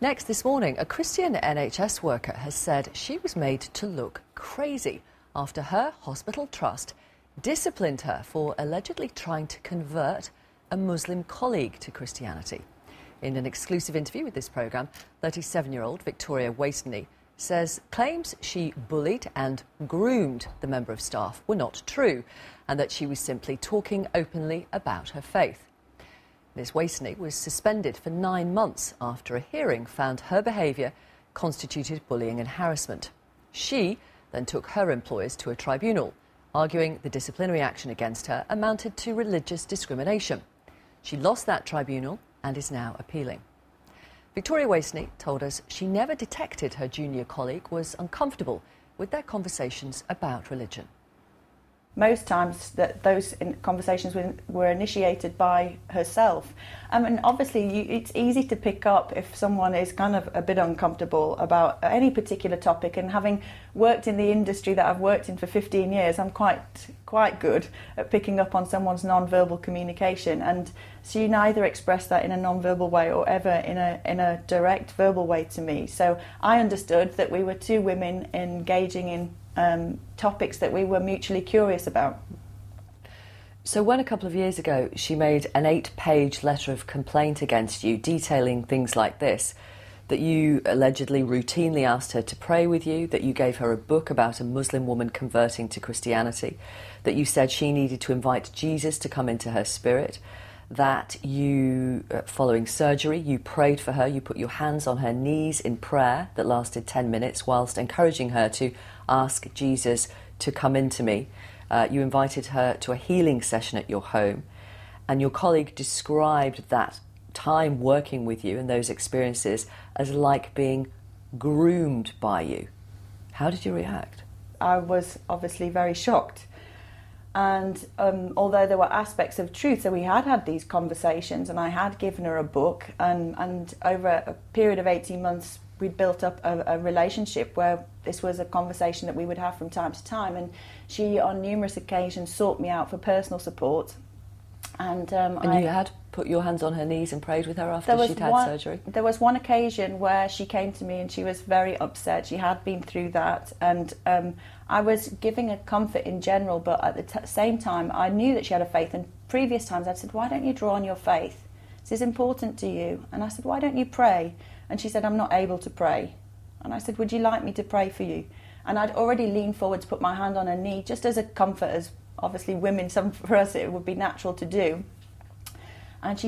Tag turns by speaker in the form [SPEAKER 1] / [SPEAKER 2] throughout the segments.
[SPEAKER 1] Next this morning, a Christian NHS worker has said she was made to look crazy after her hospital trust disciplined her for allegedly trying to convert a Muslim colleague to Christianity. In an exclusive interview with this programme, 37-year-old Victoria Wasteney says claims she bullied and groomed the member of staff were not true and that she was simply talking openly about her faith. Ms Wasteney was suspended for 9 months after a hearing found her behaviour constituted bullying and harassment. She then took her employers to a tribunal, arguing the disciplinary action against her amounted to religious discrimination. She lost that tribunal and is now appealing. Victoria Wasteney told us she never detected her junior colleague was uncomfortable with their conversations about religion.
[SPEAKER 2] Most times that those conversations were initiated by herself. And obviously it's easy to pick up if someone is kind of a bit uncomfortable about any particular topic, and having worked in the industry that I've worked in for 15 years, I'm quite good at picking up on someone's non-verbal communication, and she neither expressed that in a non-verbal way or ever in a direct verbal way to me. So I understood that we were two women engaging in topics that we were mutually curious about.
[SPEAKER 1] So when a couple of years ago she made an 8-page letter of complaint against you detailing things like this, that you allegedly routinely asked her to pray with you, that you gave her a book about a Muslim woman converting to Christianity, that you said she needed to invite Jesus to come into her spirit, that you, following surgery, you prayed for her, you put your hands on her knees in prayer that lasted 10 minutes whilst encouraging her to ask Jesus to come into me. You invited her to a healing session at your home, and your colleague described that time working with you and those experiences as like being groomed by you. How did you react?
[SPEAKER 2] I was obviously very shocked. And although there were aspects of truth, so we had these conversations, and I had given her a book, and over a period of 18 months we'd built up a relationship where this was a conversation that we would have from time to time, and she on numerous occasions sought me out for personal support. And
[SPEAKER 1] you had put your hands on her knees and prayed with her after she'd had surgery?
[SPEAKER 2] There was one occasion where she came to me and she was very upset. She had been through that, and I was giving her comfort in general, but at the same time I knew that she had a faith, and previous times I'd said, why don't you draw on your faith? This is important to you. And I said, why don't you pray? And she said, I'm not able to pray. And I said, would you like me to pray for you? And I'd already leaned forward to put my hand on her knee, just as a comfort, as obviously women, for us it would be natural to do. And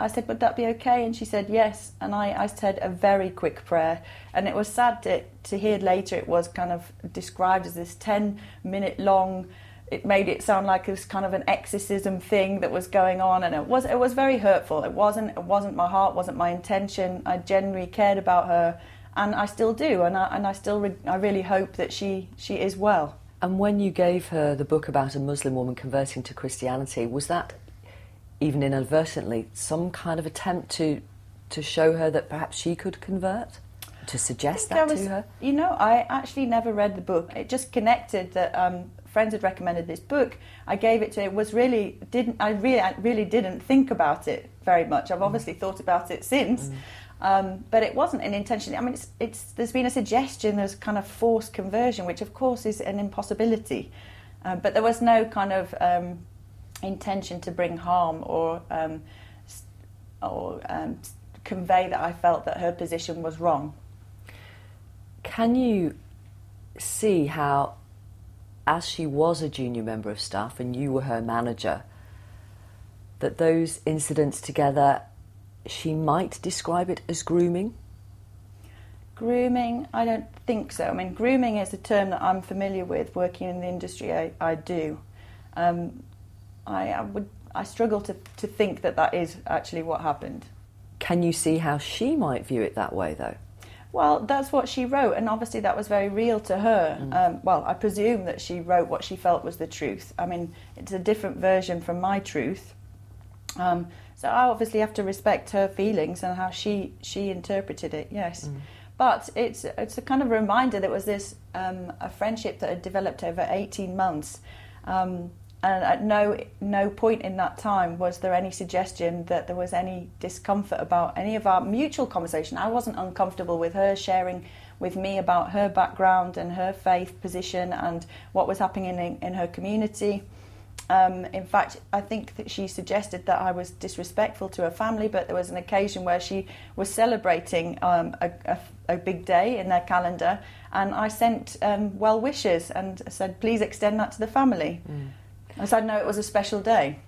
[SPEAKER 2] I said, would that be okay? And she said, yes. And I said a very quick prayer. And it was sad to hear later it was kind of described as this 10-minute long, it made it sound like it was kind of an exorcism thing that was going on. And it was very hurtful. It wasn't my heart, wasn't my intention. I genuinely cared about her, and I still do. And I really hope that she is well.
[SPEAKER 1] And when you gave her the book about a Muslim woman converting to Christianity, was that, even inadvertently, some kind of attempt to show her that perhaps she could convert? To suggest that to her?
[SPEAKER 2] You know, I actually never read the book. It just connected that friends had recommended this book. I gave it to her. I really didn't think about it very much. I've obviously thought about it since. But it wasn't an intention. I mean, there's been a suggestion there's kind of forced conversion, which of course is an impossibility. But there was no kind of intention to bring harm or convey that I felt that her position was wrong.
[SPEAKER 1] Can you see how, as she was a junior member of staff and you were her manager, that those incidents together, she might describe it as grooming?
[SPEAKER 2] Grooming? I don't think so. I mean, grooming is a term that I'm familiar with, working in the industry I do. I struggle to think that is actually what happened.
[SPEAKER 1] Can you see how she might view it that way, though?
[SPEAKER 2] Well, that's what she wrote, and obviously that was very real to her. Well, I presume that she wrote what she felt was the truth. I mean, it's a different version from my truth. So I obviously have to respect her feelings and how she interpreted it, yes. But it's a kind of reminder. There was this a friendship that had developed over 18 months. And at no point in that time was there any suggestion that there was any discomfort about any of our mutual conversation. I wasn't uncomfortable with her sharing with me about her background and her faith position and what was happening in her community. In fact, I think that she suggested that I was disrespectful to her family, but there was an occasion where she was celebrating a big day in their calendar, and I sent well wishes and said, please extend that to the family. I said, no, it was a special day.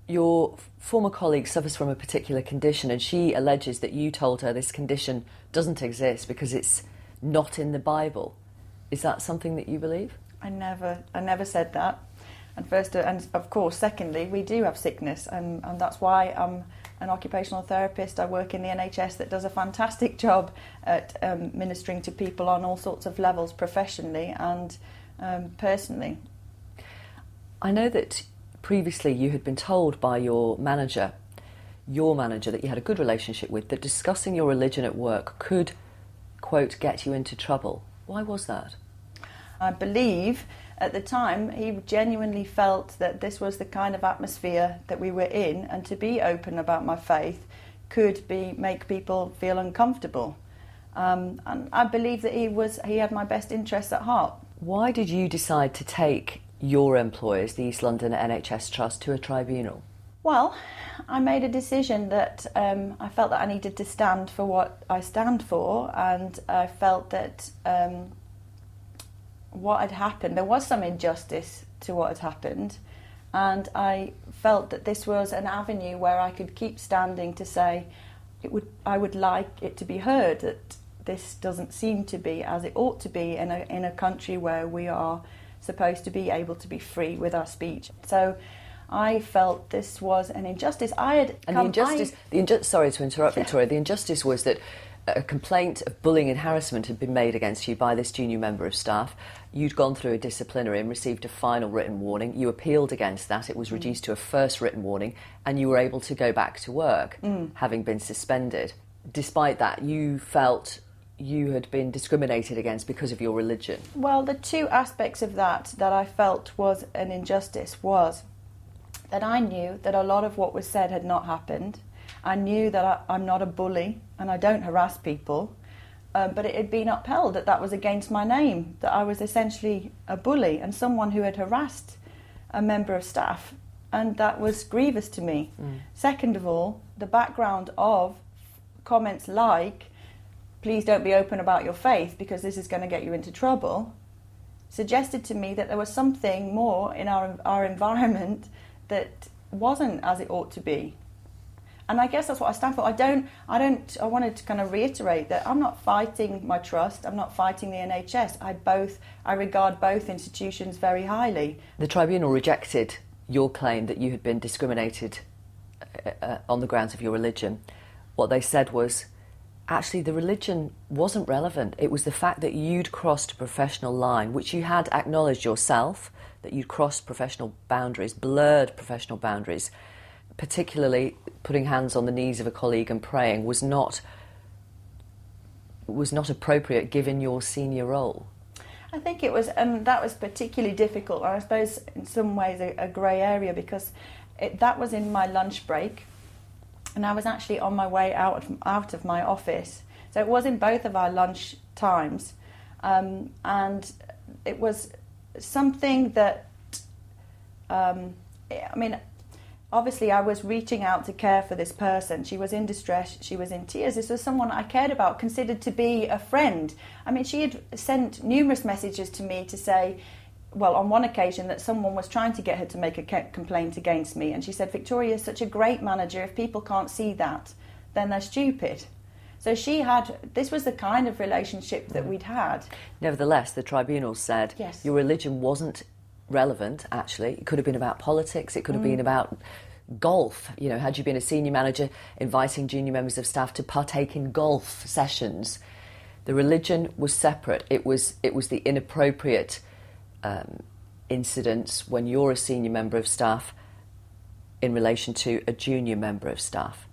[SPEAKER 1] Your former colleague suffers from a particular condition, and she alleges that you told her this condition doesn't exist because it's not in the Bible. Is that something that you believe?
[SPEAKER 2] I never said that. And of course, secondly, we do have sickness, and that's why I'm an occupational therapist. I work in the NHS that does a fantastic job at ministering to people on all sorts of levels, professionally and personally.
[SPEAKER 1] I know that previously you had been told by your manager that you had a good relationship with, that discussing your religion at work could, quote, get you into trouble. Why was that?
[SPEAKER 2] I believe at the time he genuinely felt that this was the kind of atmosphere that we were in, and to be open about my faith could make people feel uncomfortable. And I believe that he had my best interests at heart.
[SPEAKER 1] Why did you decide to take your employers, the East London NHS Trust, to a tribunal?
[SPEAKER 2] Well, I made a decision that I felt that I needed to stand for what I stand for, and I felt that what had happened, there was some injustice to what had happened, and I felt that this was an avenue where I could keep standing to say I would like it to be heard that this doesn't seem to be as it ought to be in a country where we are supposed to be able to be free with our speech. So I felt this was an injustice. Sorry to interrupt, Victoria. The injustice was that a complaint of bullying and harassment had been made against you by this junior member of staff. You'd gone through a disciplinary and received a final written warning. You appealed against that. It was reduced to a first written warning, and you were able to go back to work, having been suspended. Despite that, you felt you had been discriminated against because of your religion. Well, the two aspects of that I felt was an injustice was that I knew that a lot of what was said had not happened. I knew that I'm not a bully and I don't harass people, but it had been upheld that was against my name, that I was essentially a bully and someone who had harassed a member of staff, and that was grievous to me. Second of all, the background of comments like, please don't be open about your faith because this is going to get you into trouble, suggested to me that there was something more in our environment that wasn't as it ought to be. And I guess that's what I stand for. I wanted to kind of reiterate that I'm not fighting my trust, I'm not fighting the NHS. I regard both institutions very highly.
[SPEAKER 1] The tribunal rejected your claim that you had been discriminated on the grounds of your religion. What they said was, actually, the religion wasn't relevant. It was the fact that you'd crossed a professional line, which you had acknowledged yourself, that you'd crossed professional boundaries, blurred professional boundaries, particularly putting hands on the knees of a colleague and praying was not appropriate given your senior role.
[SPEAKER 2] I think it was, and that was particularly difficult, and I suppose in some ways a grey area, because that was in my lunch break, and I was actually on my way out of my office. So it was in both of our lunch times, and it was something that, obviously I was reaching out to care for this person. She was in distress, she was in tears. This was someone I cared about, considered to be a friend. I mean, she had sent numerous messages to me to say, well, on one occasion that someone was trying to get her to make a complaint against me, and she said, Victoria is such a great manager, if people can't see that, then they're stupid. So this was the kind of relationship that we'd had.
[SPEAKER 1] Nevertheless, the tribunal said
[SPEAKER 2] yes,
[SPEAKER 1] your religion wasn't relevant, actually. It could have been about politics, it could have been about golf. You know, had you been a senior manager inviting junior members of staff to partake in golf sessions. The religion was separate. It was the inappropriate incidents when you're a senior member of staff in relation to a junior member of staff.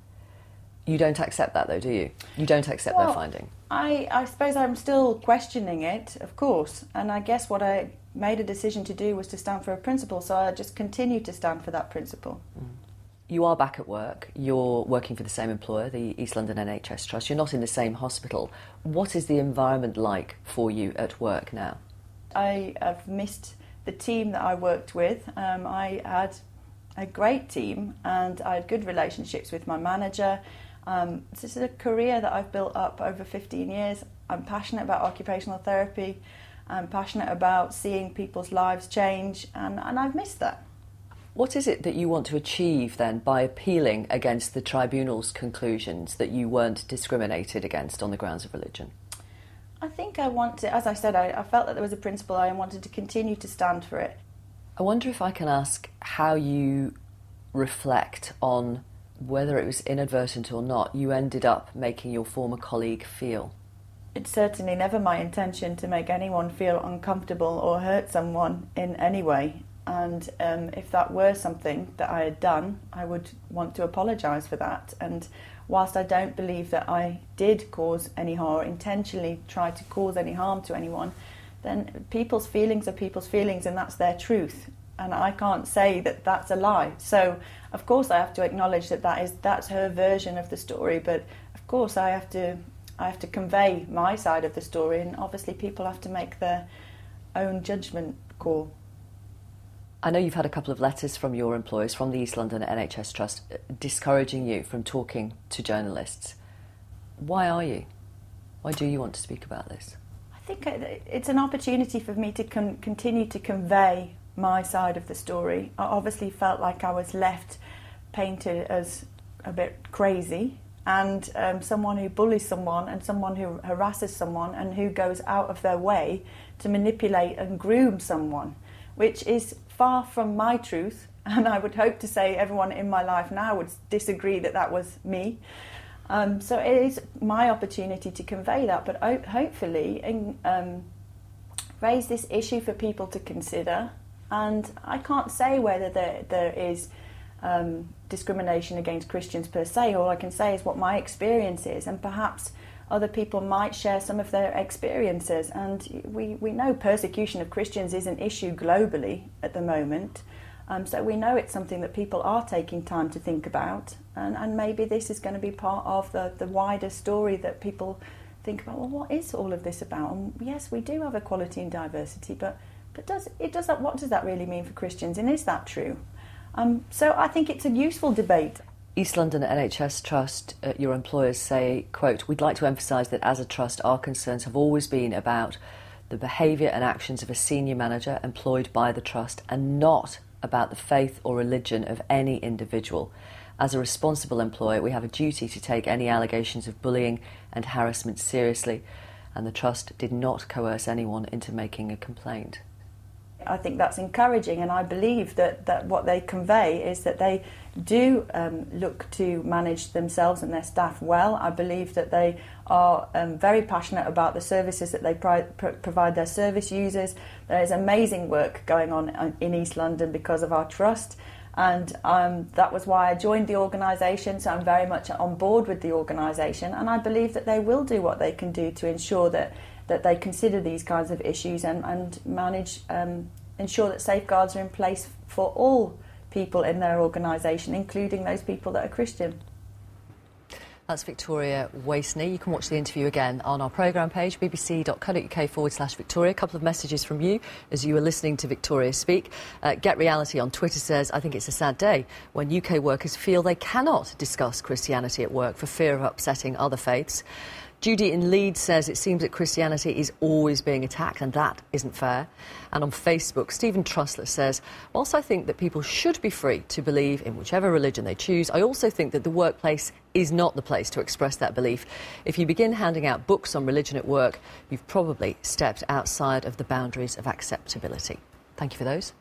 [SPEAKER 1] You don't accept that, though, do you? You don't accept their finding.
[SPEAKER 2] I suppose I'm still questioning it, of course, and I guess what I made a decision to do was to stand for a principle, so I just continue to stand for that principle.
[SPEAKER 1] You are back at work. You're working for the same employer, the East London NHS Trust. You're not in the same hospital. What is the environment like for you at work now? I
[SPEAKER 2] have missed the team that I worked with. I had a great team and I had good relationships with my manager. This is a career that I've built up over 15 years. I'm passionate about occupational therapy. I'm passionate about seeing people's lives change, and I've missed that. What is it that you want to achieve then by appealing against the tribunal's conclusions that you weren't discriminated against on the grounds of religion? I think I want to, as I said, I felt that there was a principle. I wanted to continue to stand for it. I wonder if I can ask how you reflect on whether it was inadvertent or not, you ended up making your former colleague feel. It's certainly never my intention to make anyone feel uncomfortable or hurt someone in any way. And if that were something that I had done, I would want to apologise for that. And whilst I don't believe that I did cause any harm or intentionally try to cause any harm to anyone, then people's feelings are people's feelings and that's their truth. And I can't say that that's a lie. So, of course, I have to acknowledge that that's her version of the story. But, of course, I have to convey my side of the story. And obviously people have to make their own judgment call. I know you've had a couple of letters from your employers, from the East London NHS Trust, discouraging you from talking to journalists. Why are you? Why do you want to speak about this? I think it's an opportunity for me to continue to convey my side of the story. I obviously felt like I was left painted as a bit crazy and someone who bullies someone and someone who harasses someone and who goes out of their way to manipulate and groom someone, which is far from my truth, and I would hope to say everyone in my life now would disagree that that was me. So it is my opportunity to convey that, but hopefully raise this issue for people to consider. And I can't say whether there is discrimination against Christians per se. All I can say is what my experience is, and perhaps other people might share some of their experiences. And we know persecution of Christians is an issue globally at the moment. So we know it's something that people are taking time to think about. And maybe this is going to be part of the wider story that people think about, well, what is all of this about? And yes, we do have equality and diversity, but what does that really mean for Christians? And is that true? So I think it's a useful debate. East London NHS Trust, your employers say, quote, "We'd like to emphasise that as a trust our concerns have always been about the behaviour and actions of a senior manager employed by the trust and not about the faith or religion of any individual. As a responsible employer we have a duty to take any allegations of bullying and harassment seriously, and the trust did not coerce anyone into making a complaint." I think that's encouraging, and I believe that what they convey is that they do look to manage themselves and their staff well. I believe that they are very passionate about the services that they provide their service users. There is amazing work going on in East London because of our trust, and that was why I joined the organisation, so I'm very much on board with the organisation, and I believe that they will do what they can do to ensure that they consider these kinds of issues and manage, ensure that safeguards are in place for all people in their organisation, including those people that are Christian. That's Victoria Wasteney. You can watch the interview again on our programme page, bbc.co.uk/Victoria. A couple of messages from you as you were listening to Victoria speak. Get Reality on Twitter says, "I think it's a sad day when UK workers feel they cannot discuss Christianity at work for fear of upsetting other faiths." Judy in Leeds says it seems that Christianity is always being attacked and that isn't fair. And on Facebook, Stephen Trussler says, "Whilst I think that people should be free to believe in whichever religion they choose, I also think that the workplace is not the place to express that belief. If you begin handing out books on religion at work, you've probably stepped outside of the boundaries of acceptability." Thank you for those.